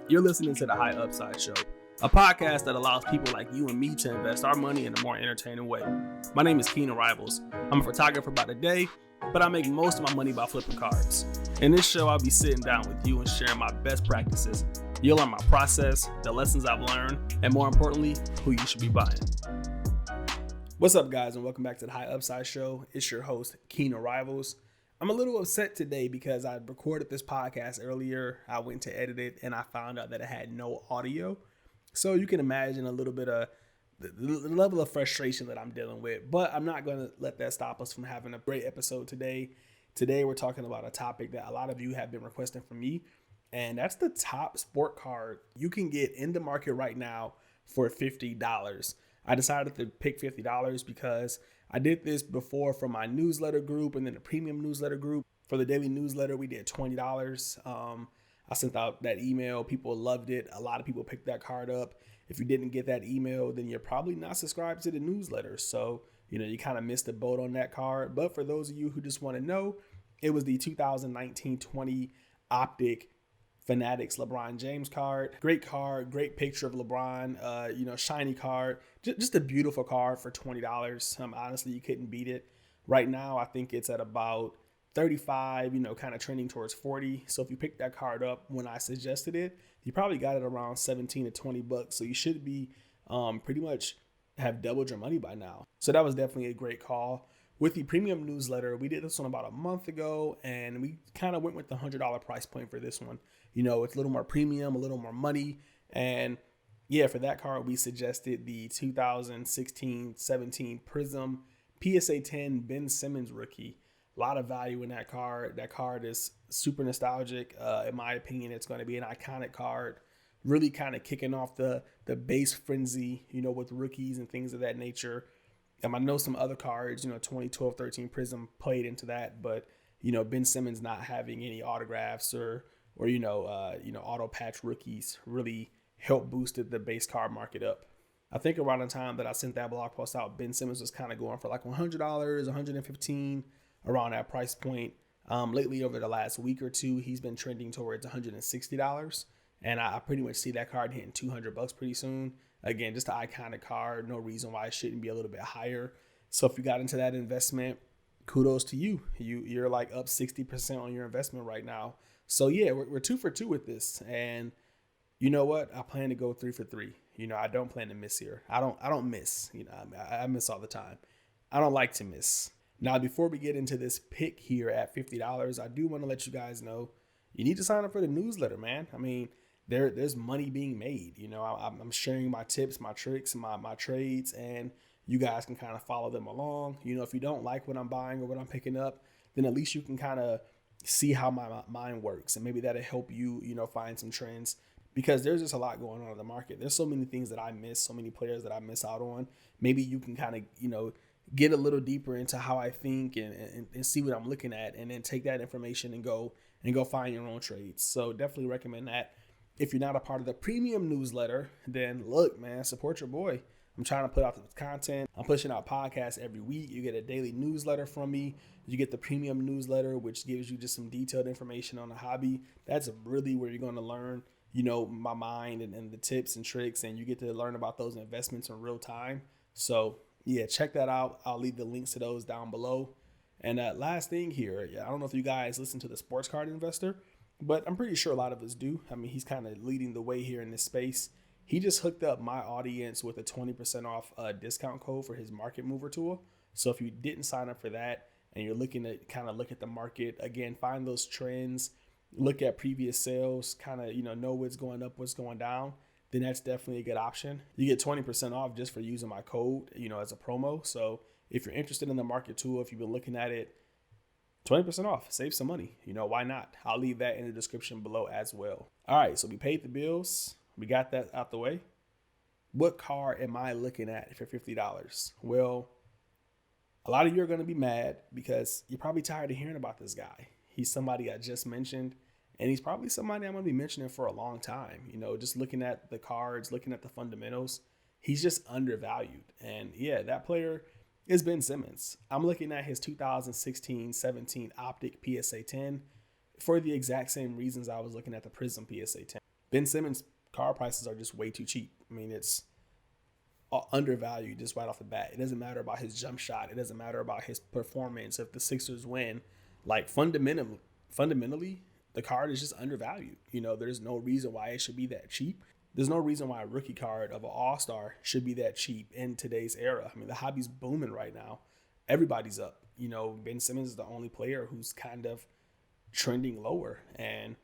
You're listening to the High Upside Show, a podcast that allows people like you and me to invest our money in a more entertaining way. My name is Keenan Rivals. I'm a photographer by the day, but I make most of my money by flipping cards. In this show, I'll be sitting down with you and sharing my best practices. You'll learn my process, the lessons I've learned, and more importantly, who you should be buying. What's up, guys, and welcome back to the High Upside Show. It's your host, Keenan Rivals. I'm a little upset today because I recorded this podcast earlier. I went to edit it and I found out that it had no audio. So you can imagine a little bit of the level of frustration that I'm dealing with. But I'm not going to let that stop us from having a great episode today. Today we're talking about a topic that a lot of you have been requesting from me. And that's the top sport card you can get in the market right now for $50. I decided to pick $50 because I did this before for my newsletter group and then the premium newsletter group. For the daily newsletter, we did $20. I sent out that email. People loved it. A lot of people picked that card up. If you didn't get that email, then you're probably not subscribed to the newsletter. So, you kind of missed the boat on that card. But for those of you who just want to know, it was the 2019-20 Optic Fanatics LeBron James card. Great picture of LeBron, shiny card. Just a beautiful card for $20. Honestly, you couldn't beat it. Right now, I think it's at about 35, kind of trending towards 40. So if you pick that card up when I suggested it, you probably got it around 17 to 20 bucks. So you should be pretty much have doubled your money by now. So that was definitely a great call. With the premium newsletter, we did this one about a month ago, and we kind of went with the $100 price point for this one. It's a little more premium, a little more money. And yeah, for that card, we suggested the 2016-17 Prism PSA 10 Ben Simmons rookie. A lot of value in that card. That card is super nostalgic. In my opinion, it's going to be an iconic card. Really kind of kicking off the base frenzy, with rookies and things of that nature. I know some other cards, 2012-13 Prism played into that, but Ben Simmons not having any autographs or auto patch rookies really helped boosted the base card market up. I think around the time that I sent that blog post out, Ben Simmons was kind of going for like $100, $115, around that price point. Lately, over the last week or two, he's been trending towards $160, and I pretty much see that card hitting $200 pretty soon. Again, just an iconic card. No reason why it shouldn't be a little bit higher. So if you got into that investment, kudos to you. You're like up 60% on your investment right now. So yeah, we're 2 for 2 with this. And you know what? I plan to go 3 for 3. I don't plan to miss here. I don't miss. I miss all the time. I don't like to miss. Now, before we get into this pick here at $50, I do want to let you guys know you need to sign up for the newsletter, man. I mean, there's money being made. I'm sharing my tips, my tricks, my trades, and you guys can kind of follow them along. If you don't like what I'm buying or what I'm picking up, then at least you can kind of see how my mind works, and maybe that'll help you, find some trends, because there's just a lot going on in the market. There's so many things that I miss, so many players that I miss out on. Maybe you can kind of, get a little deeper into how I think and see what I'm looking at, and then take that information and go find your own trades. So definitely recommend that. If you're not a part of the premium newsletter, then look, man, support your boy. I'm trying to put out the content. I'm pushing out podcasts every week. You get a daily newsletter from me. You get the premium newsletter, which gives you just some detailed information on the hobby. That's really where you're going to learn, my mind and the tips and tricks, and you get to learn about those investments in real time. So yeah, check that out. I'll leave the links to those down below. And last thing here, I don't know if you guys listen to the Sports Card Investor, but I'm pretty sure a lot of us do. I mean, he's kind of leading the way here in this space. He just hooked up my audience with a 20% off discount code for his Market Mover tool. So if you didn't sign up for that and you're looking to kind of look at the market, again, find those trends, look at previous sales, kind of, know what's going up, what's going down, then that's definitely a good option. You get 20% off just for using my code, as a promo. So if you're interested in the market tool, if you've been looking at it, 20% off, save some money. Why not? I'll leave that in the description below as well. All right, so we paid the bills. We got that out the way. What card am I looking at for $50? Well, a lot of you are going to be mad because you're probably tired of hearing about this guy. He's somebody I just mentioned, and he's probably somebody I'm going to be mentioning for a long time. Just looking at the cards, looking at the fundamentals, he's just undervalued. And yeah, that player is Ben Simmons. I'm looking at his 2016-17 Optic PSA 10. for the exact same reasons I was looking at the Prism PSA 10. Ben Simmons card prices are just way too cheap. I mean, it's undervalued just right off the bat. It doesn't matter about his jump shot. It doesn't matter about his performance. If the Sixers win, like fundamentally, the card is just undervalued. There's no reason why it should be that cheap. There's no reason why a rookie card of an all-star should be that cheap in today's era. I mean, the hobby's booming right now. Everybody's up. Ben Simmons is the only player who's kind of trending lower. And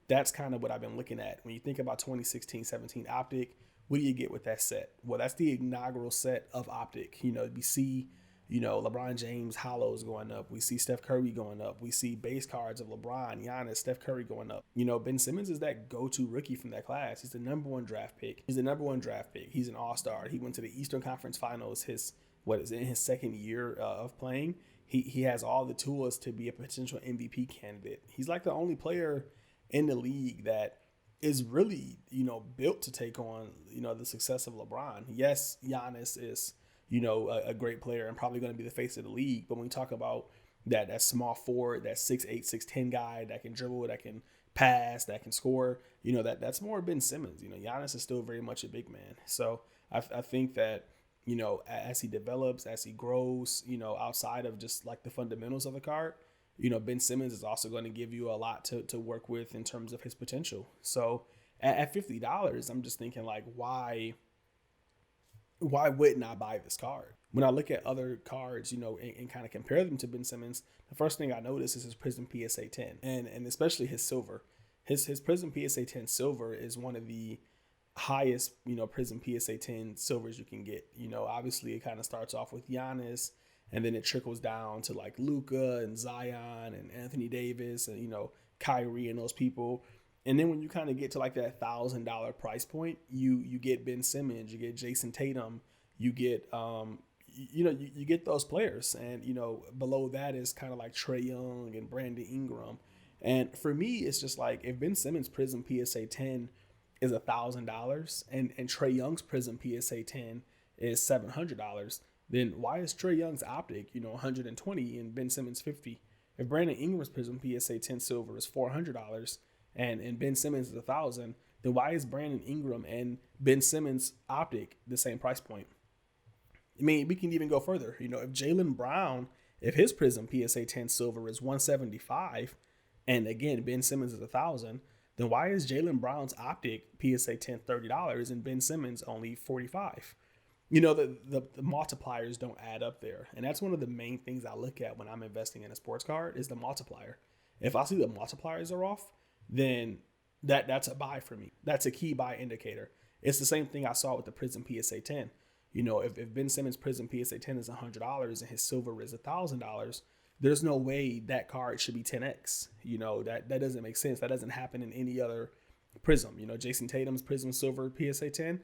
that's kind of what I've been looking at. When you think about 2016-17 Optic, what do you get with that set? Well, that's the inaugural set of Optic. We see, LeBron James hollows going up. We see Steph Curry going up. We see base cards of LeBron, Giannis, Steph Curry going up. Ben Simmons is that go-to rookie from that class. He's the number one draft pick. He's an all-star. He went to the Eastern Conference Finals in his second year of playing. He has all the tools to be a potential MVP candidate. He's like the only player in the league that is really, built to take on, the success of LeBron. Yes, Giannis is, a great player and probably going to be the face of the league. But when we talk about that small forward, that 6'8", 6'10" guy that can dribble, that can pass, that can score, that's more Ben Simmons. Giannis is still very much a big man. So I think that, as he develops, as he grows, outside of just like the fundamentals of the card, Ben Simmons is also going to give you a lot to work with in terms of his potential. So at $50, I'm just thinking like, why wouldn't I buy this card? When I look at other cards, and kind of compare them to Ben Simmons, the first thing I notice is his Prism PSA 10 and especially his silver. His Prism PSA 10 silver is one of the highest, Prism PSA 10 silvers you can get. Obviously it kind of starts off with Giannis, and then it trickles down to like Luka and Zion and Anthony Davis and, Kyrie and those people. And then when you kind of get to like that $1,000 price point, you get Ben Simmons, you get Jason Tatum, you get, you get those players. And, below that is kind of like Trae Young and Brandon Ingram. And for me, it's just like if Ben Simmons Prism PSA 10 is $1,000 and Trae Young's Prism PSA 10 is $700, then why is Trae Young's Optic, $120 and Ben Simmons $50? If Brandon Ingram's Prism PSA 10 silver is $400 and Ben Simmons is $1,000, then why is Brandon Ingram and Ben Simmons Optic the same price point? I mean, we can even go further. If Jaylen Brown, if his Prism PSA 10 silver is $175, and again Ben Simmons is $1,000, then why is Jaylen Brown's Optic PSA 10 $30 and Ben Simmons only $45? The multipliers don't add up there. And that's one of the main things I look at when I'm investing in a sports card is the multiplier. If I see the multipliers are off, then that's a buy for me. That's a key buy indicator. It's the same thing I saw with the Prism PSA 10. If Ben Simmons Prism PSA 10 is $100 and his silver is $1,000, there's no way that card should be 10x. That doesn't make sense. That doesn't happen in any other Prism. Jason Tatum's Prism silver PSA 10,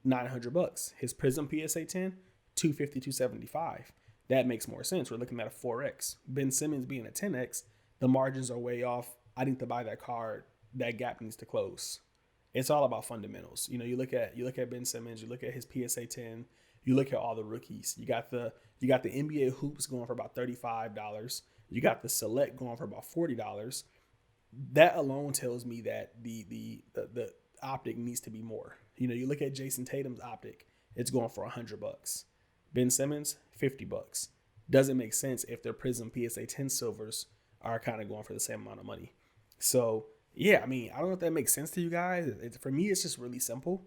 $900. His Prism PSA 10, $250, $275. That makes more sense. We're looking at a 4x. Ben Simmons being a 10x, the margins are way off. I need to buy that card. That gap needs to close. It's all about fundamentals. You look at Ben Simmons, you look at his PSA 10, you look at all the rookies. You got the NBA hoops going for about $35. You got the select going for about $40. That alone tells me that the Optic needs to be more. You look at Jason Tatum's Optic, it's going for $100. Ben Simmons, $50. Doesn't make sense if their Prism PSA 10 silvers are kind of going for the same amount of money. So yeah, I mean, I don't know if that makes sense to you guys. For me, it's just really simple.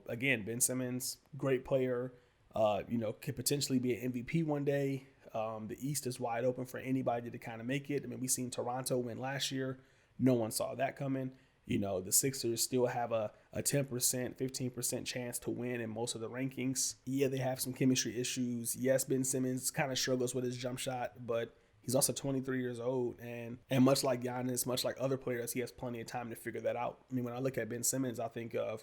Again, Ben Simmons, great player, could potentially be an MVP one day. The East is wide open for anybody to kind of make it. I mean, we seen Toronto win last year. No one saw that coming. The Sixers still have a 10%, 15% chance to win in most of the rankings. Yeah, they have some chemistry issues. Yes, Ben Simmons kind of struggles with his jump shot, but he's also 23 years old. And much like Giannis, much like other players, he has plenty of time to figure that out. I mean, when I look at Ben Simmons, I think of,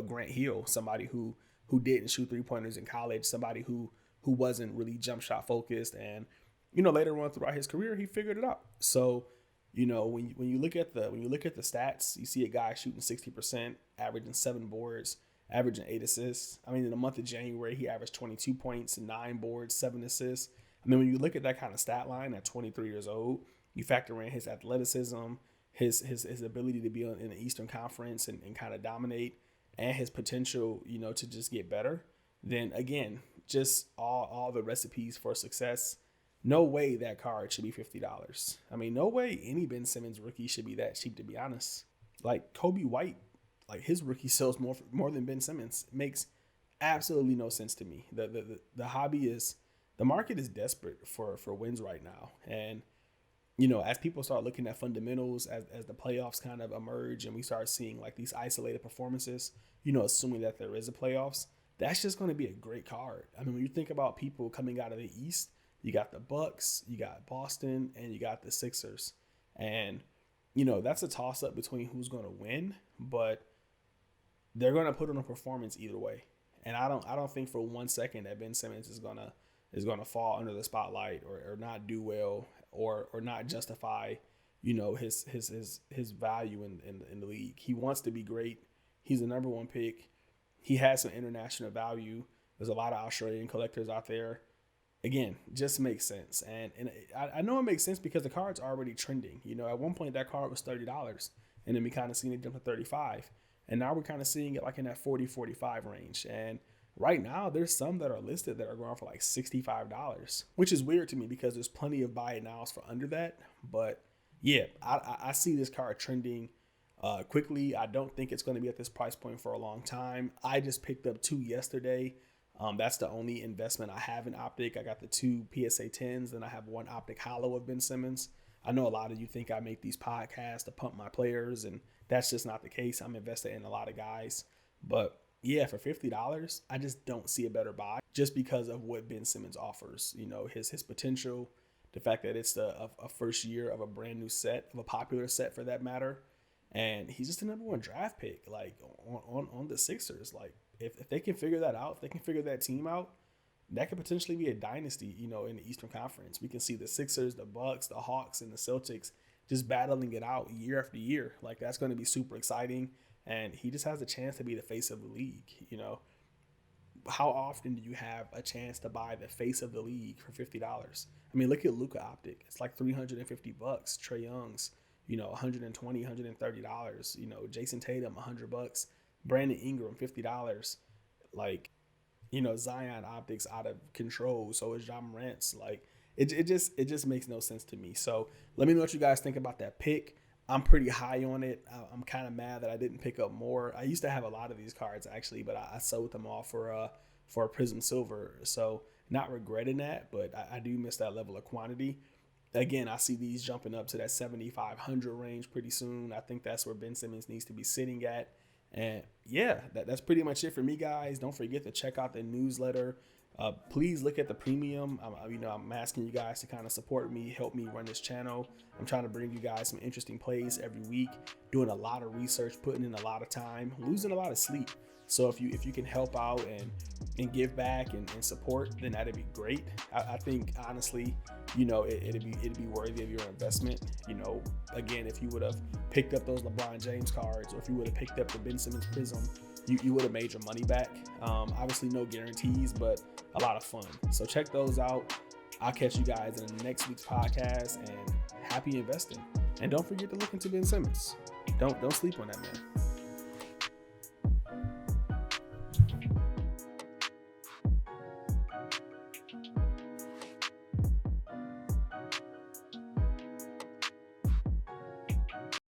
Grant Hill, somebody who didn't shoot three-pointers in college, somebody who wasn't really jump shot focused. And, later on throughout his career, he figured it out. So, when you look at the stats, you see a guy shooting 60%, averaging 7 boards, averaging 8 assists. I mean, in the month of January, he averaged 22 points, 9 boards, 7 assists. I mean, when you look at that kind of stat line at 23 years old, You factor in his athleticism, his ability to be in the Eastern Conference and kind of dominate, and his potential, to just get better. Then again, just all the recipes for success. No way that card should be $50. I mean, no way any Ben Simmons rookie should be that cheap, to be honest. Like Kobe White, like his rookie sells more than Ben Simmons. It makes absolutely no sense to me. The market is desperate for wins right now. And, as people start looking at fundamentals, as the playoffs kind of emerge and we start seeing like these isolated performances, assuming that there is a playoffs, that's just going to be a great card. I mean, when you think about people coming out of the East, you got the Bucks, you got Boston, and you got the Sixers. And, that's a toss-up between who's going to win, but they're going to put on a performance either way. And I don't think for 1 second that Ben Simmons is gonna fall under the spotlight or not do well or not justify, his value in the league. He wants to be great. He's the number one pick. He has some international value. There's a lot of Australian collectors out there. Again, just makes sense. And I know it makes sense because the card's already trending. At one point that card was $30, and then we kind of seen it jump to $35. And now we're kind of seeing it like in that $40, $45 range. And right now there's some that are listed that are going for like $65, which is weird to me because there's plenty of buy it nows for under that. But yeah, I see this card trending quickly. I don't think it's going to be at this price point for a long time. I just picked up 2 yesterday. That's the only investment I have in Optic. I got the 2 PSA 10s, and I have 1 Optic Holo of Ben Simmons. I know a lot of you think I make these podcasts to pump my players, and that's just not the case. I'm invested in a lot of guys. But yeah, for $50, I just don't see a better buy just because of what Ben Simmons offers. His potential, the fact that it's a first year of a brand new set, of a popular set for that matter. And he's just the number 1 draft pick, like on the Sixers. Like if they can figure that out, if they can figure that team out, that could potentially be a dynasty, in the Eastern Conference. We can see the Sixers, the Bucks, the Hawks, and the Celtics just battling it out year after year. Like that's going to be super exciting. And he just has a chance to be the face of the league. How often do you have a chance to buy the face of the league for $50? I mean, look at Luka Optic. It's like $350. Trae Young's, $120, $130. Jason Tatum, $100. Brandon Ingram, $50. Like, Zion Optics out of control. So is Ja Morant's. Like, it just makes no sense to me. So let me know what you guys think about that pick. I'm pretty high on it. I'm kind of mad that I didn't pick up more. I used to have a lot of these cards actually, but I sold them all for a Prism Silver. So not regretting that, but I do miss that level of quantity. Again, I see these jumping up to that 7,500 range pretty soon. I think that's where Ben Simmons needs to be sitting at. And yeah, that's pretty much it for me, guys. Don't forget to check out the newsletter. Please look at the premium. I'm asking you guys to kind of support me, help me run this channel. I'm trying to bring you guys some interesting plays every week, doing a lot of research, putting in a lot of time, losing a lot of sleep. So if you can help out and give back and support, then that'd be great. I think honestly, it'd be worthy of your investment. Again, if you would have picked up those LeBron James cards, or if you would have picked up the Ben Simmons Prism, you would have made your money back. Obviously no guarantees, but a lot of fun. So check those out. I'll catch you guys in the next week's podcast, and happy investing. And don't forget to look into Ben Simmons. Don't sleep on that man.